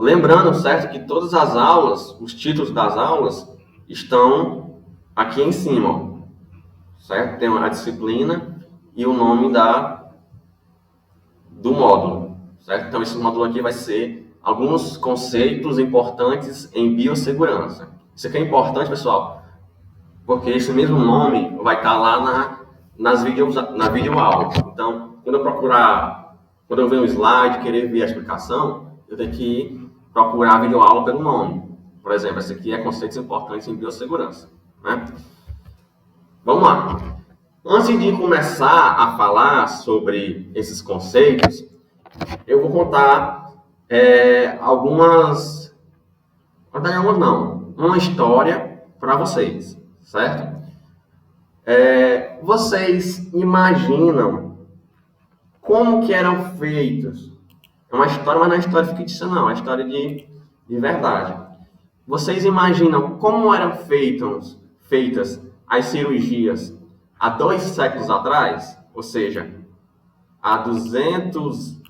lembrando, certo, que todas as aulas, os títulos das aulas, estão aqui em cima, ó, certo? Tem a disciplina e o nome do módulo, certo? Então, esse módulo aqui vai ser alguns conceitos importantes em biossegurança. Isso aqui é importante, pessoal, porque esse mesmo nome vai estar lá na videoaula. Então, quando eu ver um slide, querer ver a explicação, eu tenho que procurar a videoaula pelo nome. Por exemplo, esse aqui é conceitos importantes em biossegurança, né? Vamos lá. Antes de começar a falar sobre esses conceitos, eu vou contar uma história para vocês, certo? Vocês imaginam como que eram feitos? É uma história, mas não é história fictícia, não, é história de verdade. Vocês imaginam como eram feitas as cirurgias há 2 séculos atrás? Ou seja, há 200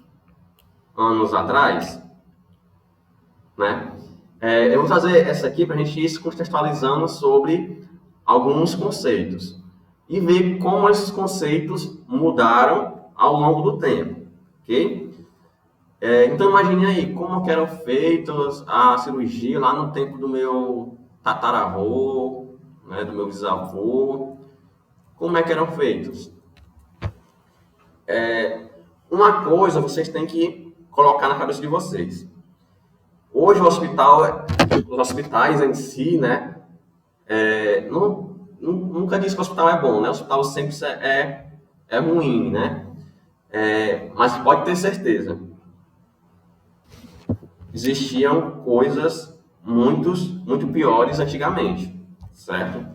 anos atrás? Né? Eu vou fazer essa aqui para a gente ir se contextualizando sobre alguns conceitos e ver como esses conceitos mudaram ao longo do tempo, ok? Então imagine aí como que eram feitas a cirurgia lá no tempo do meu tataravô, né, do meu bisavô. Como é que eram feitos? Uma coisa vocês têm que colocar na cabeça de vocês. Hoje os hospitais em si, né, nunca diz que o hospital é bom, né? O hospital sempre é ruim, né? Mas pode ter certeza, existiam coisas muito piores antigamente, certo?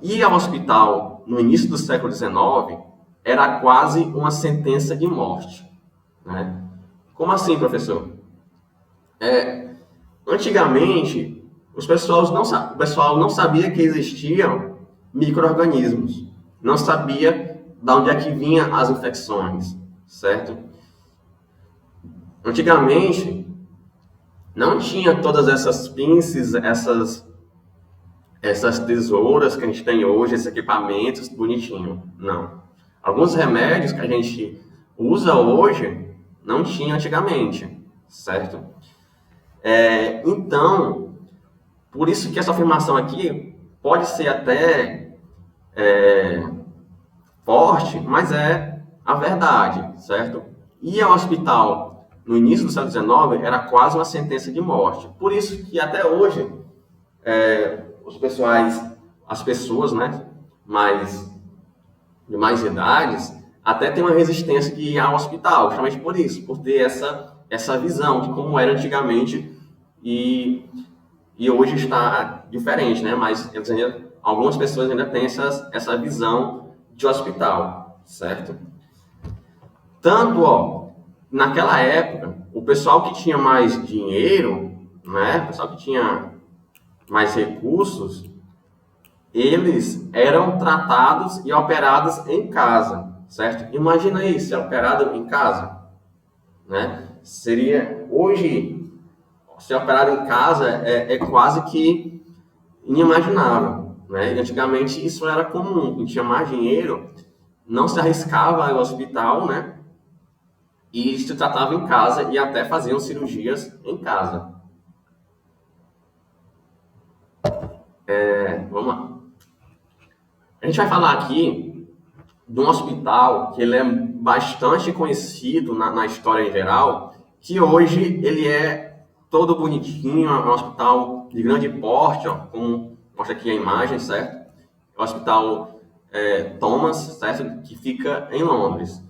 Ir ao hospital no início do século XIX era quase uma sentença de morte, né? Como assim, professor? Antigamente, o pessoal não sabia que existiam micro-organismos, não sabia de onde é que vinham as infecções, certo? Antigamente, não tinha todas essas pinças, essas tesouras que a gente tem hoje, esses equipamentos bonitinhos, não. Alguns remédios que a gente usa hoje, não tinha antigamente, certo? Então, por isso que essa afirmação aqui pode ser até forte, mas é a verdade, certo? Ir ao hospital no início do século XIX era quase uma sentença de morte. Por isso que até hoje as pessoas, né, de mais idades, até tem uma resistência de ir ao hospital, justamente por isso, por ter essa visão de como era antigamente e hoje está diferente, né? Mas algumas pessoas ainda têm essa visão de hospital, certo? Tanto, naquela época, o pessoal que tinha mais dinheiro, né? O pessoal que tinha mais recursos, eles eram tratados e operados em casa, certo? Imagina aí, ser operado em casa, né? Hoje, ser operado em casa é quase que inimaginável, né? E antigamente isso era comum, quem tinha mais dinheiro não se arriscava ao hospital, né? E se tratava em casa e até faziam cirurgias em casa. Vamos lá. A gente vai falar aqui de um hospital que ele é bastante conhecido na história em geral, que hoje ele é todo bonitinho, é um hospital de grande porte, como mostra aqui a imagem, certo? É o Hospital Thomas, certo? Que fica em Londres.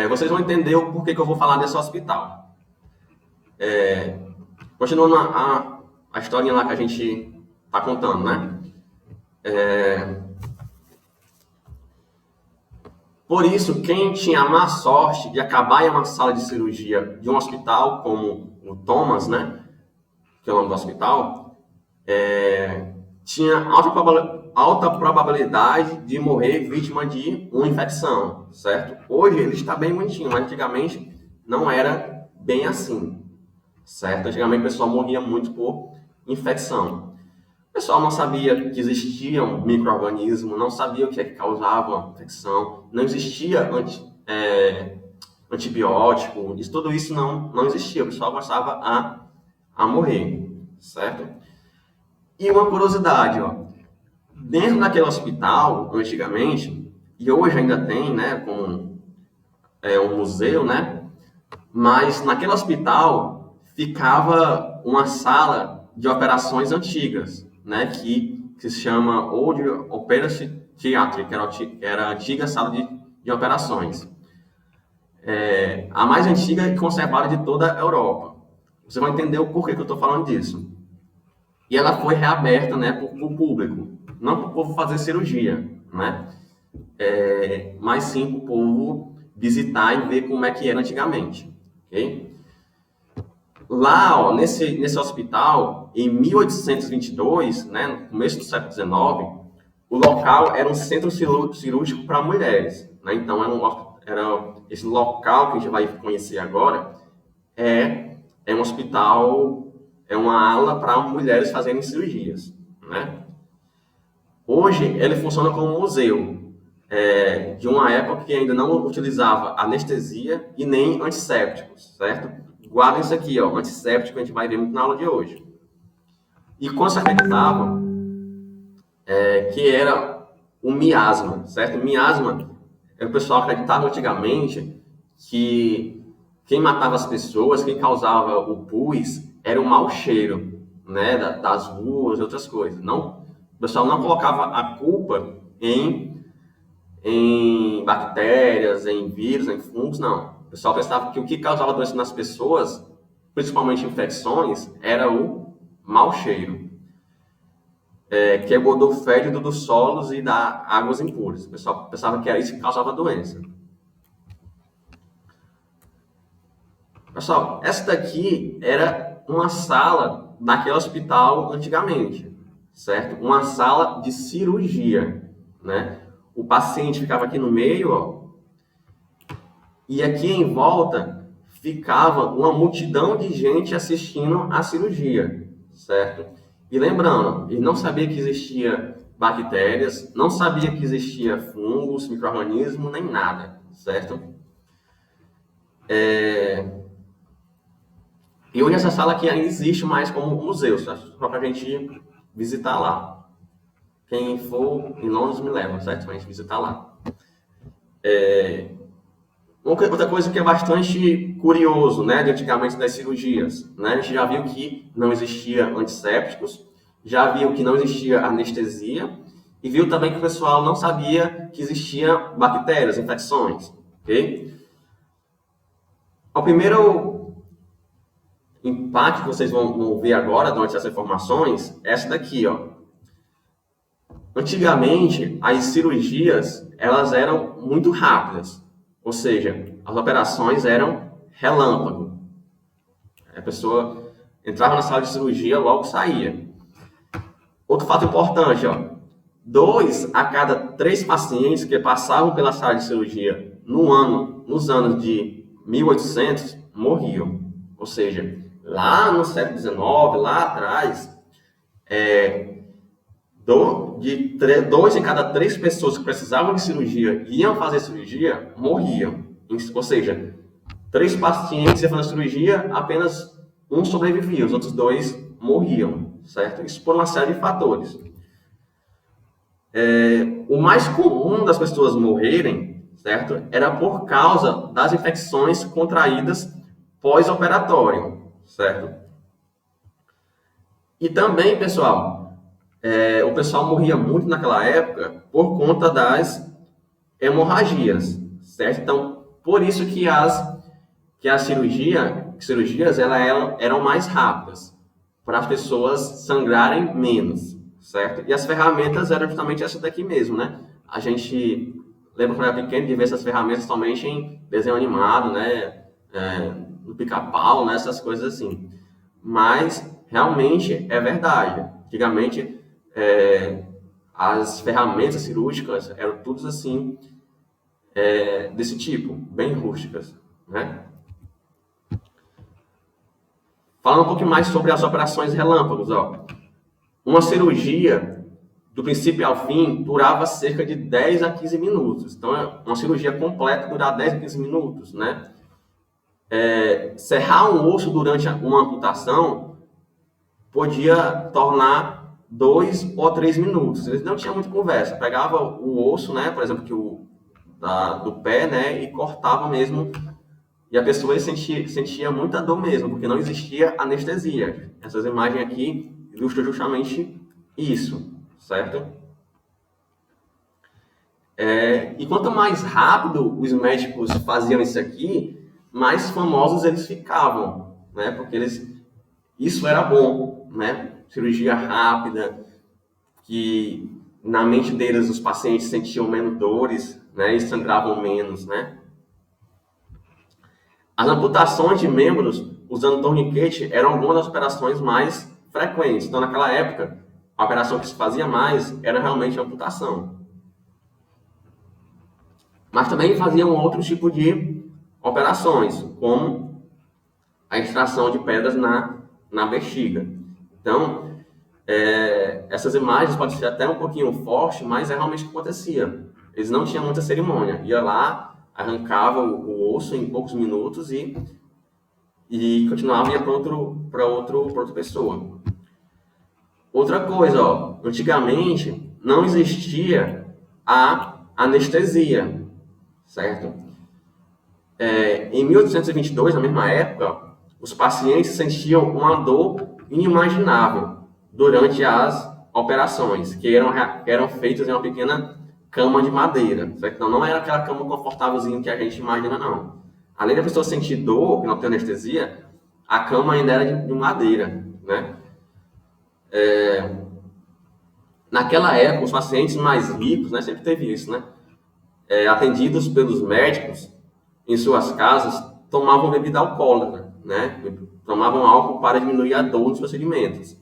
Vocês vão entender o porquê que eu vou falar desse hospital. Continuando a historinha lá que a gente está contando, né? Por isso, quem tinha a má sorte de acabar em uma sala de cirurgia de um hospital como o Thomas, né, que é o nome do hospital, tinha alta probabilidade de morrer vítima de uma infecção, certo? Hoje ele está bem bonitinho, mas antigamente não era bem assim. certo? Antigamente o pessoal morria muito por infecção. O pessoal não sabia que existia um micro-organismo, não sabia o que é que causava infecção, não existia antibiótico, tudo isso não existia, o pessoal começava a morrer, certo? E uma curiosidade, ó, dentro daquele hospital, antigamente, e hoje ainda tem, né, como um museu, né, mas naquele hospital ficava uma sala de operações antigas, né, que se chama Old Operation Theatre, que era a antiga sala de operações. A mais antiga e conservada de toda a Europa. Você vai entender o porquê que eu estou falando disso. E ela foi reaberta, né, para o público, não para o povo fazer cirurgia, né, mas sim para o povo visitar e ver como é que era antigamente, ok? Lá, ó, nesse hospital, em 1822, né, no começo do século XIX, o local era um centro cirúrgico para mulheres, né? Então era esse local que a gente vai conhecer agora é um hospital, é uma ala para mulheres fazerem cirurgias, né? Hoje ele funciona como um museu de uma época que ainda não utilizava anestesia e nem antissépticos, certo? Guardem isso aqui, ó, antisséptico a gente vai ver muito na aula de hoje. E quando se acreditava que era o miasma, certo? O miasma, o pessoal acreditava antigamente que quem matava as pessoas, quem causava o pus, era o mau cheiro, né, das ruas e outras coisas. Não, o pessoal não colocava a culpa em bactérias, em vírus, em fungos, não. O pessoal pensava que o que causava doença nas pessoas, principalmente infecções, era o mau cheiro, que é o odor fétido dos solos e das águas impuras. O pessoal pensava que era isso que causava doença. Pessoal, essa daqui era uma sala daquele hospital antigamente, certo? Uma sala de cirurgia, né? O paciente ficava aqui no meio, ó, e aqui em volta ficava uma multidão de gente assistindo a cirurgia, certo? E lembrando, ele não sabia que existia bactérias, não sabia que existia fungos, micro-organismos, nem nada, certo? E hoje essa sala aqui ainda existe mais como museu, só para a gente visitar lá. Quem for em Londres me leva, certo? Para a gente visitar lá. Outra coisa que é bastante curioso, né, de antigamente das cirurgias, né? A gente já viu que não existia antissépticos, já viu que não existia anestesia e viu também que o pessoal não sabia que existia bactérias, infecções, ok? O primeiro impacto que vocês vão ver agora durante essas informações é essa daqui, ó. Antigamente, as cirurgias, elas eram muito rápidas, ou seja, as operações eram relâmpago. A pessoa entrava na sala de cirurgia, logo saía. Outro fato importante, ó, 2 a cada 3 pacientes que passavam pela sala de cirurgia nos anos de 1800, morriam. Ou seja, lá no século XIX, lá atrás, de 2 em cada 3 pessoas que precisavam de cirurgia e iam fazer cirurgia, morriam. Ou seja, 3 pacientes iam fazer cirurgia, apenas um sobrevivia, os outros 2 morriam, certo? Isso por uma série de fatores. O mais comum das pessoas morrerem, certo? Era por causa das infecções contraídas pós-operatório, certo? E também, pessoal, o pessoal morria muito naquela época por conta das hemorragias, certo? Então, por isso que as cirurgias eram mais rápidas, para as pessoas sangrarem menos, certo? E as ferramentas eram justamente essa daqui mesmo, né? A gente lembra quando era pequeno de ver essas ferramentas somente em desenho animado, né? No pica-pau, né? Essas coisas assim. Mas, realmente, é verdade. Antigamente, as ferramentas cirúrgicas eram todas assim, desse tipo, bem rústicas, né? Falando um pouco mais sobre as operações relâmpagos, ó. Uma cirurgia, do princípio ao fim, durava cerca de 10 a 15 minutos. Então, uma cirurgia completa durar 10 a 15 minutos, né? Serrar um osso durante uma amputação podia tornar 2 ou 3 minutos. Eles não tinham muita conversa. Pegava o osso, né, por exemplo, do pé, né, e cortava mesmo. E a pessoa sentia muita dor mesmo, porque não existia anestesia. Essas imagens aqui ilustram justamente isso, certo? E quanto mais rápido os médicos faziam isso aqui, mais famosos eles ficavam, né? Porque isso era bom, né? Cirurgia rápida, que na mente deles os pacientes sentiam menos dores, né? E sangravam menos, né? As amputações de membros usando torniquete eram algumas das operações mais frequentes. Então, naquela época, a operação que se fazia mais era realmente a amputação. Mas também faziam outros tipos de operações, como a extração de pedras na bexiga. Então, essas imagens podem ser até um pouquinho fortes, mas é realmente o que acontecia. Eles não tinham muita cerimônia. Ia lá, arrancava o osso em poucos minutos e continuava e ia para outra pessoa. Outra coisa, ó, antigamente não existia a anestesia, certo? Em 1822, na mesma época, os pacientes sentiam uma dor inimaginável durante as operações, que eram feitas em uma pequena cama de madeira, certo? Então, não era aquela cama confortávelzinha que a gente imagina, não. Além da pessoa sentir dor, que não tem anestesia, a cama ainda era de madeira, né? Naquela época, os pacientes mais ricos, né, sempre teve isso, né? Atendidos pelos médicos em suas casas, tomavam bebida alcoólica, né? Tomavam álcool para diminuir a dor nos procedimentos,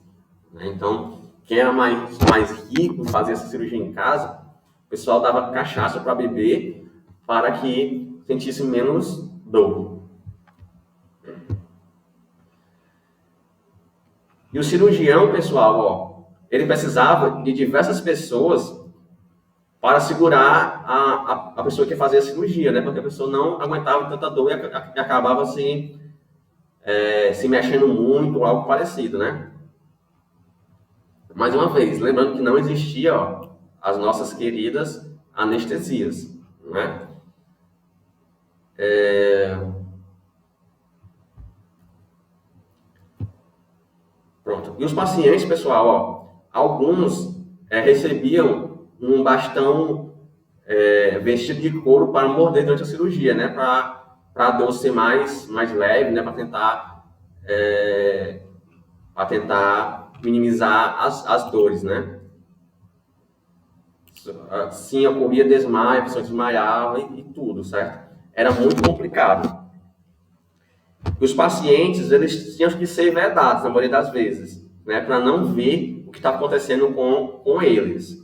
né? Então, quem era mais rico fazia essa cirurgia em casa, o pessoal dava cachaça para beber para que sentisse menos dor. E o cirurgião, pessoal, ó, ele precisava de diversas pessoas para segurar a pessoa que fazia a cirurgia, né? Porque a pessoa não aguentava tanta dor e acabava se mexendo muito ou algo parecido, né? Mais uma vez, lembrando que não existia, ó, as nossas queridas anestesias, né? Pronto. E os pacientes, pessoal, ó, alguns recebiam um bastão vestido de couro para morder durante a cirurgia, né? Para a dor ser mais leve, né? Para tentar minimizar as dores, né? Sim, ocorria desmaio, a pessoa desmaiava e tudo, certo? Era muito complicado. E os pacientes, eles tinham que ser vedados, na maioria das vezes, né? Para não ver o que estava acontecendo com eles.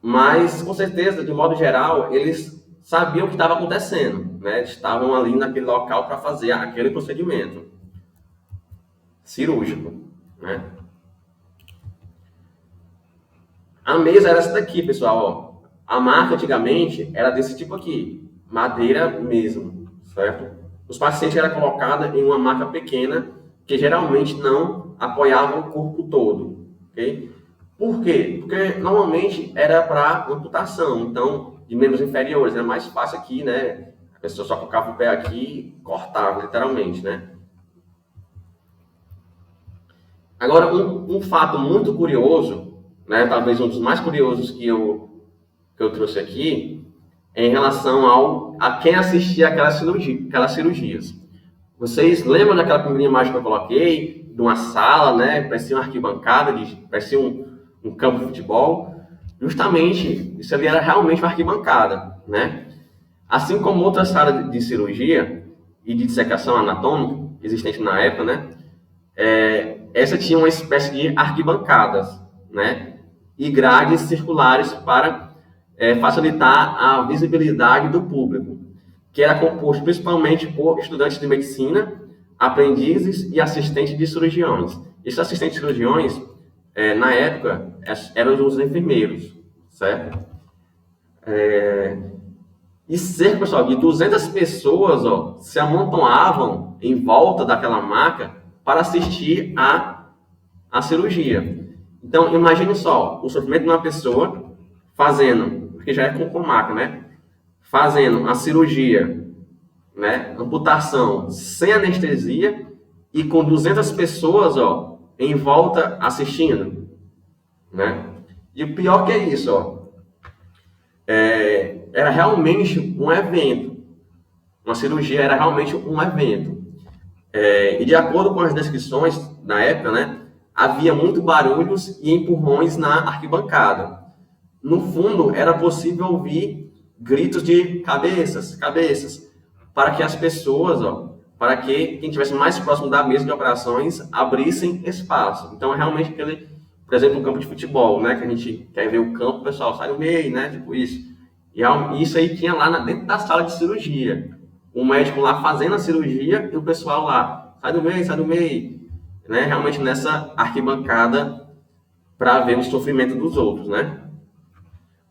Mas, com certeza, de modo geral, eles sabiam o que estava acontecendo, né? Eles estavam ali naquele local para fazer aquele procedimento cirúrgico, né? A mesa era essa daqui, pessoal, ó. A marca antigamente era desse tipo aqui, madeira mesmo, certo? Os pacientes eram colocados em uma maca pequena que geralmente não apoiava o corpo todo, ok? Por quê? Porque normalmente era para amputação, então de membros inferiores era mais fácil aqui, né? A pessoa só colocava o pé aqui e cortava, literalmente, né? Agora, um fato muito curioso, né, talvez um dos mais curiosos que eu trouxe aqui, é em relação a quem assistia aquelas cirurgias. Vocês lembram daquela primeira imagem que eu coloquei, de uma sala, né, parecia uma arquibancada, parecia um campo de futebol? Justamente, isso ali era realmente uma arquibancada, né? Assim como outras salas de cirurgia e de dissecação anatômica, existente na época, né, essa tinha uma espécie de arquibancadas, né? E grades circulares para facilitar a visibilidade do público, que era composto principalmente por estudantes de medicina, aprendizes e assistentes de cirurgiões. Esses assistentes de cirurgiões, na época, eram os enfermeiros, certo? E cerca, pessoal, de 200 pessoas, ó, se amontoavam em volta daquela maca para assistir a cirurgia. Então, imagine só, o sofrimento de uma pessoa fazendo, porque já é com maca, né? Fazendo a cirurgia, né? Amputação sem anestesia e com 200 pessoas, ó, em volta assistindo, né? E o pior que é isso, ó. Era realmente um evento. Uma cirurgia era realmente um evento. E de acordo com as descrições da época, né, havia muito barulhos e empurrões na arquibancada. No fundo, era possível ouvir gritos de cabeças, cabeças, para que as pessoas, ó, para que quem estivesse mais próximo da mesa de operações abrissem espaço. Então, é realmente aquele, por exemplo, um campo de futebol, né, que a gente quer ver o campo, o pessoal sai no meio, né, tipo isso. E isso aí tinha lá dentro da sala de cirurgia. O médico lá fazendo a cirurgia e o pessoal lá, sai do meio, né? Realmente nessa arquibancada para ver o sofrimento dos outros, né?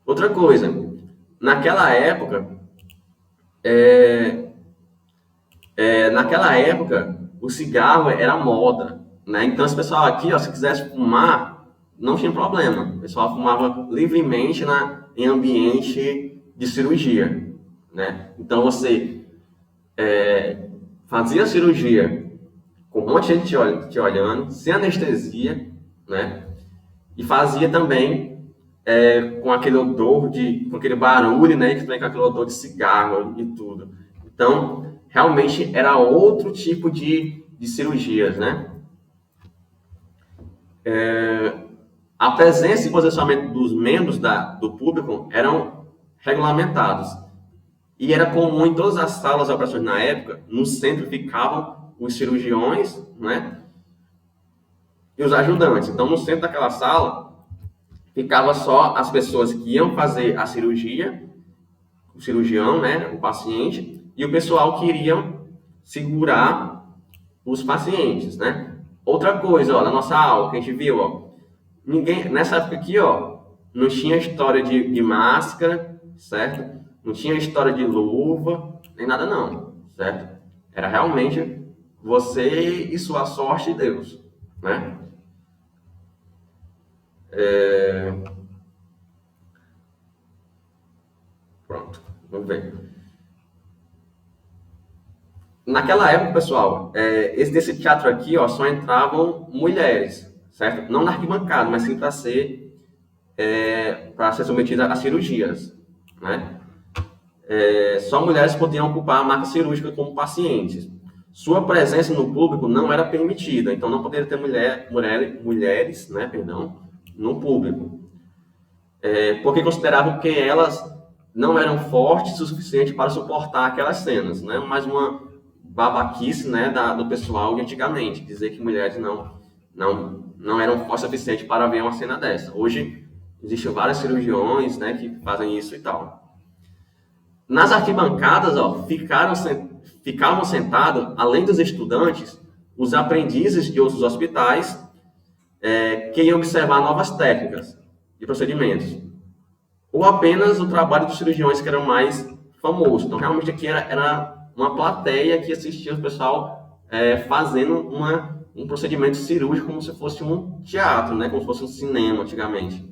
Outra coisa, naquela época, o cigarro era moda, né? Então, esse pessoal aqui, ó, se quisesse fumar, não tinha problema. O pessoal fumava livremente em ambiente de cirurgia, né? Então, você fazia a cirurgia com um monte de gente te olhando, sem anestesia, né? E fazia também com aquele odor com aquele barulho, né? Que vem com aquele odor de cigarro e tudo. Então, realmente era outro tipo de cirurgias, né? A presença e posicionamento dos membros do público eram regulamentados. E era comum em todas as salas de operações na época, no centro ficavam os cirurgiões, né? E os ajudantes. Então, no centro daquela sala, ficava só as pessoas que iam fazer a cirurgia, o cirurgião, né? O paciente, e o pessoal que iriam segurar os pacientes, né? Outra coisa, ó, na nossa aula que a gente viu, ó, nessa época aqui, ó, não tinha história de máscara, certo? Não tinha história de luva, nem nada não, certo? Era realmente você e sua sorte e Deus, né? Pronto, vamos ver. Naquela época, pessoal, desse teatro aqui, ó, só entravam mulheres, certo? Não na arquibancada, mas sim para ser submetida a cirurgias, né? Só mulheres podiam ocupar a maca cirúrgica como pacientes. Sua presença no público não era permitida, então não poderia ter mulheres, né, perdão, no público. Porque consideravam que elas não eram fortes o suficiente para suportar aquelas cenas, né? Mais uma babaquice, né, do pessoal de antigamente, dizer que mulheres não eram fortes o suficiente para ver uma cena dessa. Hoje existem vários cirurgiões, né, que fazem isso e tal. Nas arquibancadas, ó, ficavam sentados, além dos estudantes, os aprendizes de outros hospitais que iam observar novas técnicas e procedimentos. Ou apenas o trabalho dos cirurgiões que eram mais famosos. Então, realmente aqui era uma plateia que assistia o pessoal fazendo um procedimento cirúrgico como se fosse um teatro, né? Como se fosse um cinema antigamente.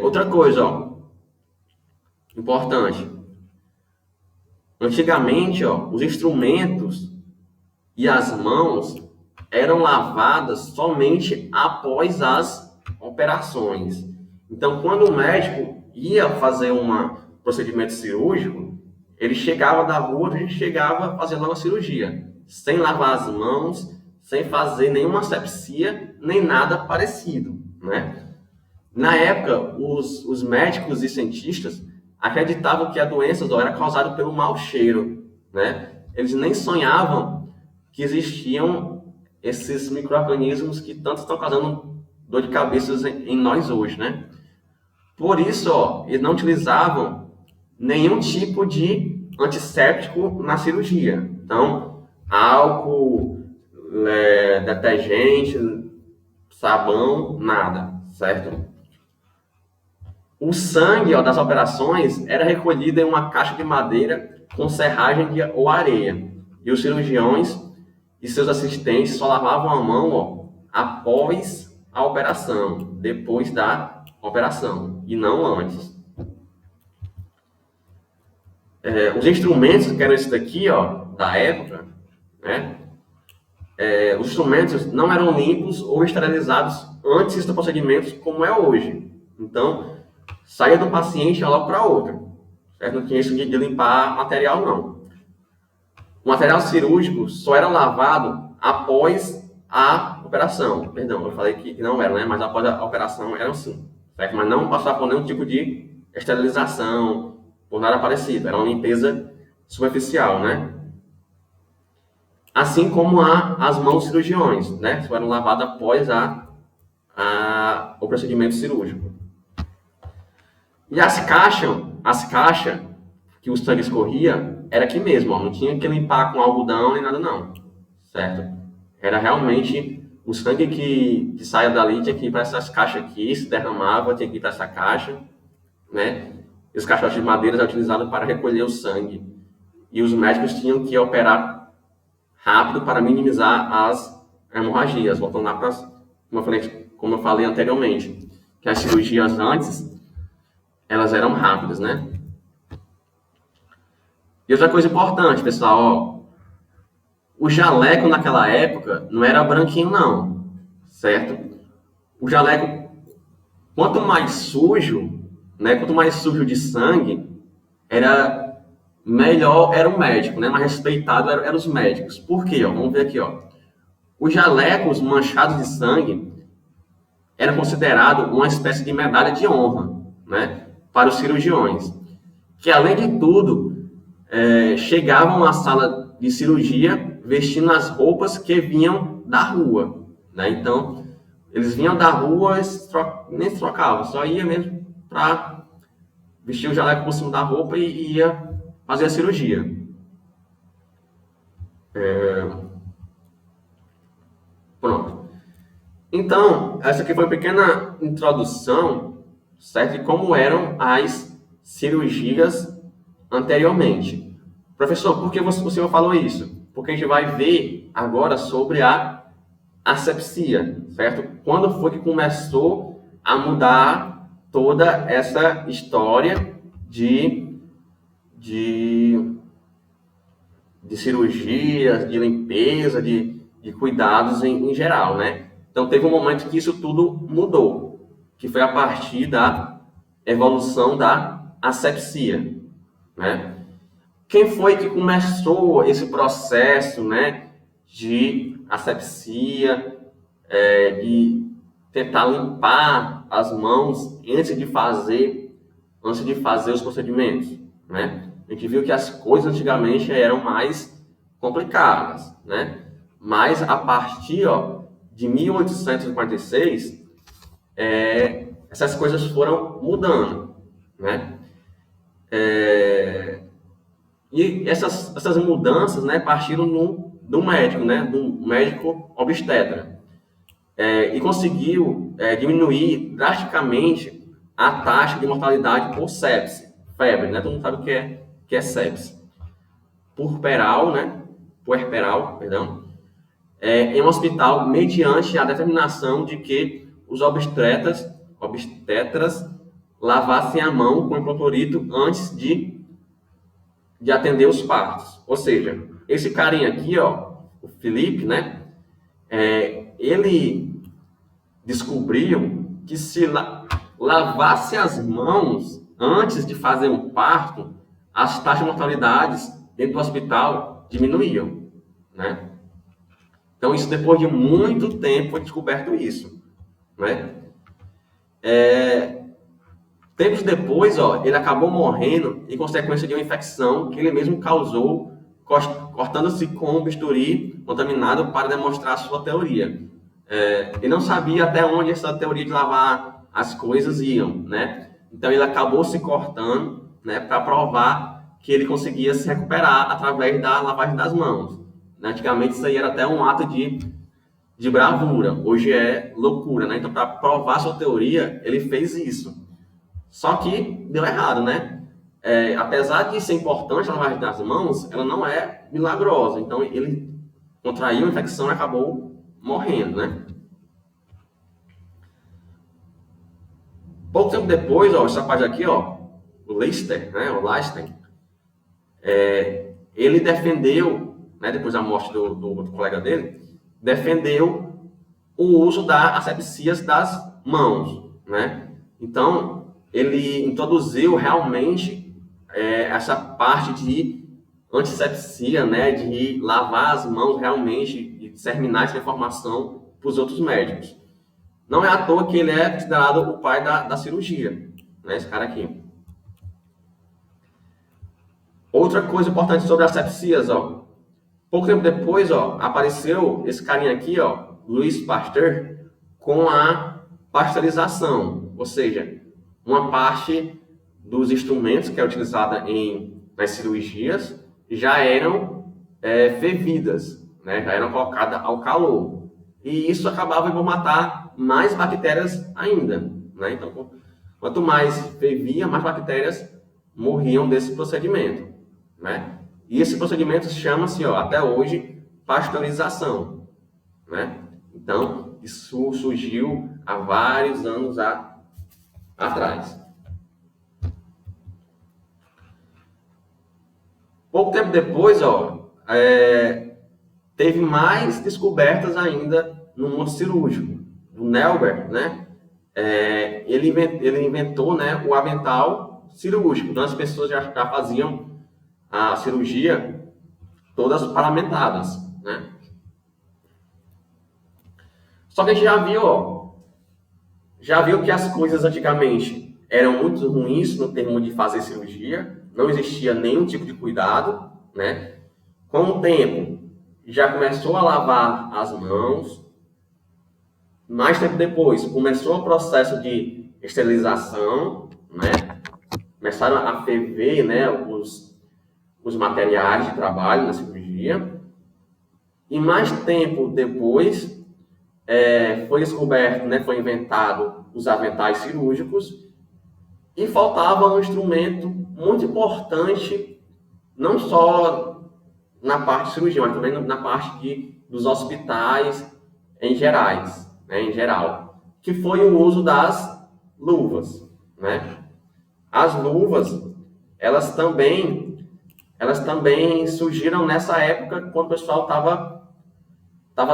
Outra coisa, ó, importante. Antigamente, ó, os instrumentos e as mãos eram lavadas somente após as operações. Então, quando o médico ia fazer um procedimento cirúrgico, ele chegava da rua, a gente chegava fazendo logo a cirurgia, sem lavar as mãos, sem fazer nenhuma asepsia, nem nada parecido, né? Na época, os médicos e cientistas acreditavam que a doença era causada pelo mau cheiro, né? Eles nem sonhavam que existiam esses micro-organismos que tanto estão causando dor de cabeça em nós hoje, né? Por isso, ó, eles não utilizavam nenhum tipo de antisséptico na cirurgia. Então, álcool, detergente, sabão, nada, certo? O sangue, ó, das operações era recolhido em uma caixa de madeira com serragem ou areia. E os cirurgiões e seus assistentes só lavavam a mão, ó, após a operação, depois da operação, e não antes. Os instrumentos, que eram esses daqui, ó, da época, né? Os instrumentos não eram limpos ou esterilizados antes do procedimento, como é hoje. Então, saía do paciente logo para outro. Certo? Não tinha isso de limpar material, não. O material cirúrgico só era lavado após a operação. Perdão, eu falei que não era, né? Mas após a operação era sim. Certo? Mas não passava por nenhum tipo de esterilização, por nada parecido. Era uma limpeza superficial, né? Assim como as mãos cirurgiões, né? Que eram lavadas após o procedimento cirúrgico. E as caixas que o sangue escorria, era aqui mesmo, ó, não tinha que limpar com algodão nem nada não, certo? Era realmente o sangue que saia dali, tinha que ir para essas caixas aqui, se derramava, tinha que ir para essa caixa, né? E os caixotes de madeira eram utilizados para recolher o sangue. E os médicos tinham que operar rápido para minimizar as hemorragias, voltando lá para, como eu falei anteriormente, que as cirurgias antes elas eram rápidas, né? E outra coisa importante, pessoal, ó, o jaleco naquela época não era branquinho, não, certo? O jaleco, quanto mais sujo, né? Quanto mais sujo de sangue, era melhor era o médico, né? Mais respeitado eram os médicos. Por quê? Ó? Vamos ver aqui, ó. Os jalecos manchados de sangue eram considerados uma espécie de medalha de honra, né? Para os cirurgiões, que além de tudo chegavam à sala de cirurgia vestindo as roupas que vinham da rua, né? Então eles vinham da rua, nem se trocavam, só ia mesmo para vestir o jaleco por cima da roupa e ia fazer a cirurgia. Pronto. Então essa aqui foi uma pequena introdução, certo? De como eram as cirurgias anteriormente. Professor, por que o senhor falou isso? Porque a gente vai ver agora sobre a asepsia, certo? Quando foi que começou a mudar toda essa história de cirurgias, de limpeza, de cuidados em geral, né? Então teve um momento que isso tudo mudou, que foi a partir da evolução da asepsia, né? Quem foi que começou esse processo, né, de asepsia, de tentar limpar as mãos antes de fazer os procedimentos, né? A gente viu que as coisas antigamente eram mais complicadas, né? Mas a partir, ó, de 1846, essas coisas foram mudando, né? E essas mudanças, né, partiram do médico, né, do médico obstetra, e conseguiu diminuir drasticamente a taxa de mortalidade por sepse, febre, né? Todo mundo sabe o que é sepse. Puerperal, perdão, em um hospital mediante a determinação de que os obstetras lavassem a mão com hipoclorito antes de atender os partos. Ou seja, esse carinha aqui, ó, o Felipe, né, ele descobriu que se lavasse as mãos antes de fazer um parto, as taxas de mortalidade dentro do hospital diminuíam, né? Então, isso depois de muito tempo foi descoberto isso, né? Tempos depois, ó, ele acabou morrendo em consequência de uma infecção que ele mesmo causou, cortando-se com um bisturi contaminado para demonstrar a sua teoria. Ele não sabia até onde essa teoria de lavar as coisas iam, né? Então ele acabou se cortando, né, para provar que ele conseguia se recuperar através da lavagem das mãos. Antigamente isso aí era até um ato de bravura, hoje é loucura, né? Então, para provar sua teoria, ele fez isso. Só que deu errado, né? Apesar de ser importante a lavagem das mãos, ela não é milagrosa. Então, ele contraiu a infecção e acabou morrendo, né? Pouco tempo depois, ó, essa parte aqui, ó, o Leicester, né, o Leicester, ele defendeu, né, depois da morte do colega dele, defendeu o uso da asepsia das mãos, né? Então, ele introduziu realmente essa parte de antisepsia, né, de lavar as mãos realmente e disseminar essa informação para os outros médicos. Não é à toa que ele é considerado o pai da cirurgia, né, esse cara aqui. Outra coisa importante sobre as sepsias, ó. Pouco tempo depois, ó, apareceu esse carinha aqui, ó, Louis Pasteur, com a pasteurização, ou seja, uma parte dos instrumentos que é utilizada nas cirurgias já eram fervidas, né, já eram colocadas ao calor. E isso acabava por matar mais bactérias ainda, né? Então, quanto mais fervia, mais bactérias morriam desse procedimento, né? E esse procedimento chama-se, ó, até hoje, pasteurização, né? Então, isso surgiu há vários anos atrás. Pouco tempo depois, ó, teve mais descobertas ainda no mundo cirúrgico. O Nelber, né? Ele inventou, né, o avental cirúrgico. Então, as pessoas já faziam a cirurgia todas paramentadas, né? Só que a gente já viu que as coisas antigamente eram muito ruins no termo de fazer cirurgia, não existia nenhum tipo de cuidado, né? Com o tempo, já começou a lavar as mãos. Mais tempo depois, começou o processo de esterilização, né? Começaram a ferver, né, os materiais de trabalho na cirurgia. E mais tempo depois, foi descoberto, né, foi inventado os aventais cirúrgicos e faltava um instrumento muito importante, não só na parte de cirurgia, mas também na parte dos hospitais em geral, que foi o uso das luvas, né? As luvas, elas também surgiram nessa época, quando o pessoal estava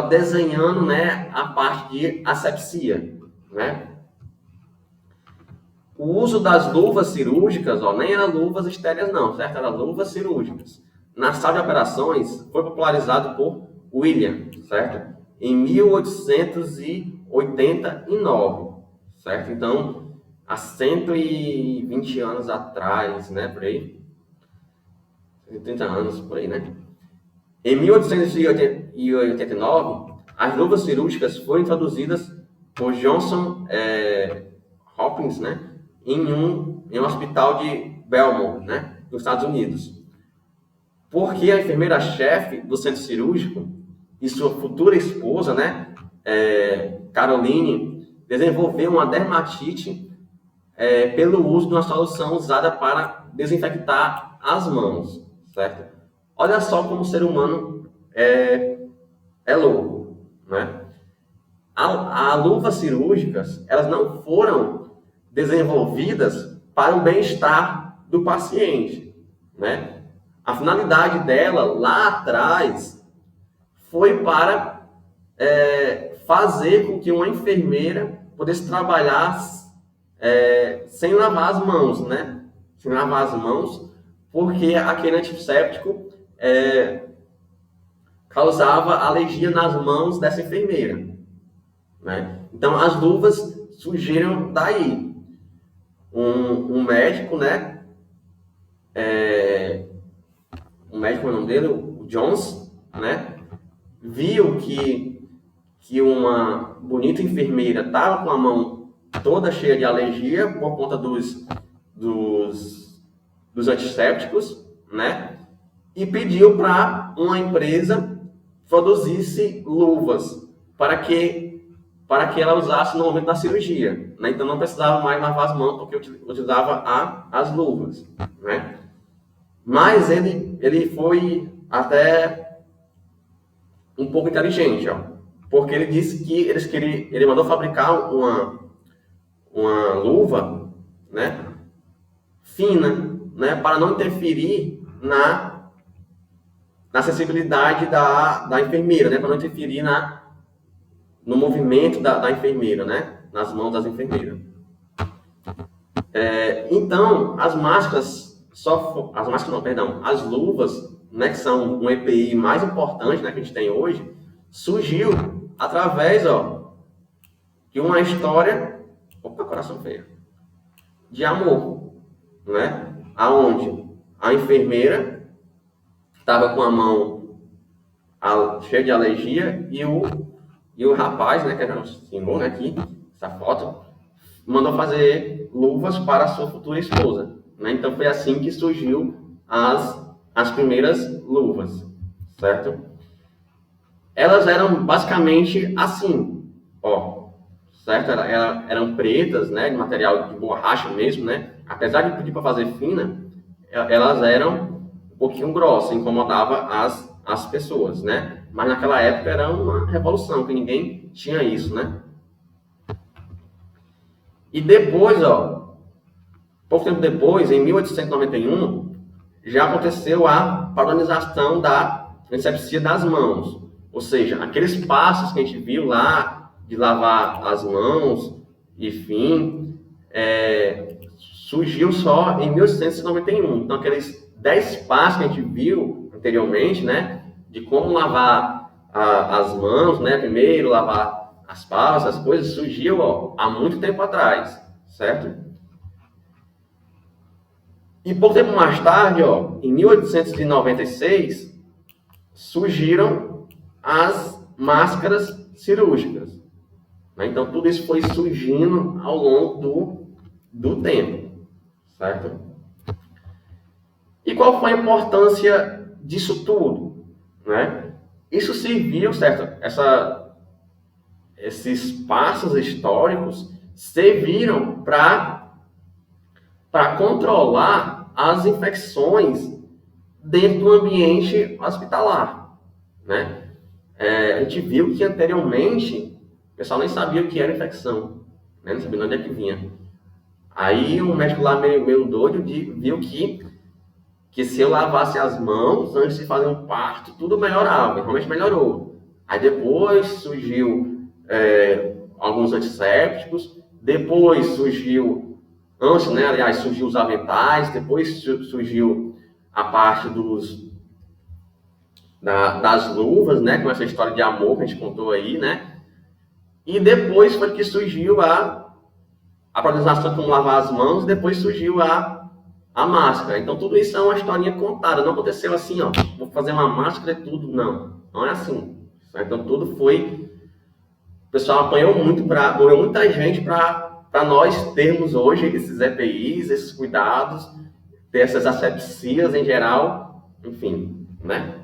desenhando, né, a parte de asepsia, né? O uso das luvas cirúrgicas, ó, nem eram luvas estéreis não, certo? Eram luvas cirúrgicas. Na sala de operações, foi popularizado por William, certo? Em 1889, certo? Então, há 120 anos atrás, né, por aí? 130 anos, por aí, né? Em 1889, as luvas cirúrgicas foram introduzidas por Johnson Hopkins, né, em um hospital de Belmont, né, nos Estados Unidos. Porque a enfermeira-chefe do centro cirúrgico e sua futura esposa, né, Caroline, desenvolveu uma dermatite pelo uso de uma solução usada para desinfectar as mãos, certo? Olha só como o ser humano é louco, né? As luvas cirúrgicas, elas não foram desenvolvidas para o bem-estar do paciente, né? A finalidade dela, lá atrás, foi para fazer com que uma enfermeira pudesse trabalhar sem lavar as mãos, né? Sem lavar as mãos, porque aquele antisséptico causava alergia nas mãos dessa enfermeira, né? Então, as luvas surgiram daí. Um médico, né? O médico, é o nome dele, o Jones, né? Viu que uma bonita enfermeira estava com a mão toda cheia de alergia por conta dos antissépticos, né? E pediu para uma empresa produzisse luvas para que ela usasse no momento da cirurgia, né? Então não precisava mais lavar as mãos porque utilizava as luvas, né? Mas ele foi até um pouco inteligente, ó, porque ele disse que ele mandou fabricar uma luva, né, fina, né, para não interferir na sensibilidade da enfermeira, né, para não interferir no movimento da enfermeira, né, nas mãos das enfermeiras. Então, as luvas, né, que são um EPI mais importante, né, que a gente tem hoje, surgiu através, ó, de uma história, opa, coração feio, de amor, né, aonde a enfermeira estava com a mão cheia de alergia e o rapaz, né, que era um senhor, né, aqui, essa foto, mandou fazer luvas para a sua futura esposa, né? Então foi assim que surgiu as primeiras luvas, certo? Elas eram basicamente assim, ó, certo? Eram pretas, né, de material de borracha mesmo, né? Apesar de pedir para fazer fina, elas eram um pouquinho grossas, incomodava as pessoas, né? Mas naquela época era uma revolução, que ninguém tinha isso, né? E depois, ó, pouco tempo depois, em 1891, já aconteceu a padronização da antisepsia das mãos. Ou seja, aqueles passos que a gente viu lá, de lavar as mãos, enfim, surgiu só em 1891. Então, aqueles 10 passos que a gente viu anteriormente, né, de como lavar as mãos, né, primeiro lavar as palmas, as coisas, surgiu, ó, há muito tempo atrás, certo? E pouco tempo mais tarde, ó, em 1896, surgiram as máscaras cirúrgicas, né? Então, tudo isso foi surgindo ao longo do tempo, certo? E qual foi a importância disso tudo, né? Isso serviu, certo? Esses passos históricos serviram para controlar as infecções dentro do ambiente hospitalar, né? A gente viu que anteriormente o pessoal nem sabia o que era infecção, né? Não sabia de onde é que vinha. Aí um médico lá meio doido viu que se eu lavasse as mãos antes de fazer um parto, tudo melhorava, realmente melhorou. Aí depois surgiu alguns antissépticos, depois surgiu, antes, né, aliás, surgiu os aventais, depois surgiu a parte das luvas, né, com essa história de amor que a gente contou aí, né, e depois foi que surgiu a padronização de como lavar as mãos, depois surgiu a máscara. Então tudo isso é uma historinha contada, não aconteceu assim, ó, vou fazer uma máscara e tudo, não é assim. Então tudo foi, o pessoal apanhou muito, morreu muita gente para nós termos hoje esses EPIs, esses cuidados, ter essas asepsias em geral, enfim, né?